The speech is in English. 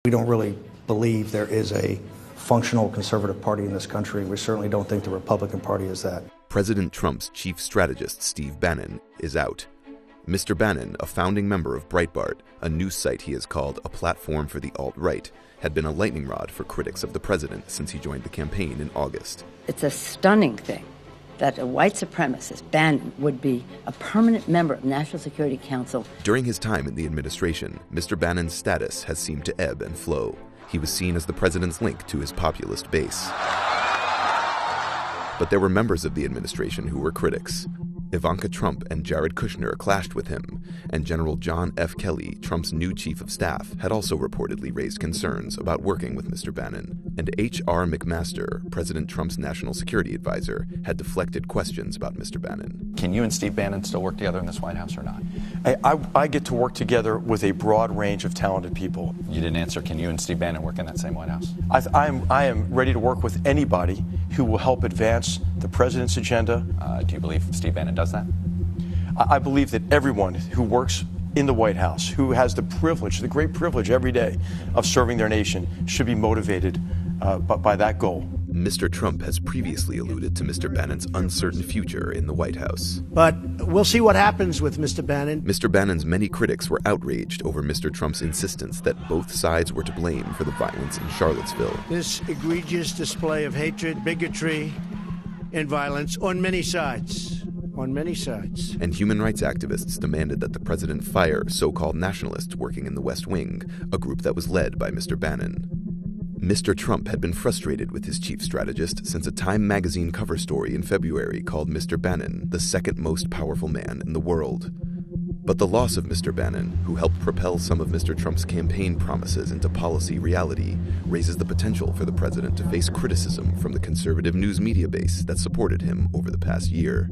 We don't really believe there is a functional conservative party in this country. We certainly don't think the Republican Party is that. President Trump's chief strategist, Steve Bannon, is out. Mr. Bannon, a founding member of Breitbart, a news site he has called a platform for the alt-right, had been a lightning rod for critics of the president since he joined the campaign in August. It's a stunning thing that a white supremacist, Bannon, would be a permanent member of the National Security Council. During his time in the administration, Mr. Bannon's status has seemed to ebb and flow. He was seen as the president's link to his populist base. But there were members of the administration who were critics. Ivanka Trump and Jared Kushner clashed with him, and General John F. Kelly, Trump's new chief of staff, had also reportedly raised concerns about working with Mr. Bannon. And H.R. McMaster, President Trump's national security advisor, had deflected questions about Mr. Bannon. Can you and Steve Bannon still work together in this White House or not? I get to work together with a broad range of talented people. You didn't answer. Can you and Steve Bannon work in that same White House? I am ready to work with anybody who will help advance the president's agenda. Do you believe Steve Bannon does that? I believe that everyone who works in the White House, who has the privilege, the great privilege every day of serving their nation, should be motivated by that goal. Mr. Trump has previously alluded to Mr. Bannon's uncertain future in the White House. But we'll see what happens with Mr. Bannon. Mr. Bannon's many critics were outraged over Mr. Trump's insistence that both sides were to blame for the violence in Charlottesville. This egregious display of hatred, bigotry, and violence on many sides. On many sides. And human rights activists demanded that the president fire so-called nationalists working in the West Wing, a group that was led by Mr. Bannon. Mr. Trump had been frustrated with his chief strategist since a Time magazine cover story in February called Mr. Bannon the second most powerful man in the world. But the loss of Mr. Bannon, who helped propel some of Mr. Trump's campaign promises into policy reality, raises the potential for the president to face criticism from the conservative news media base that supported him over the past year.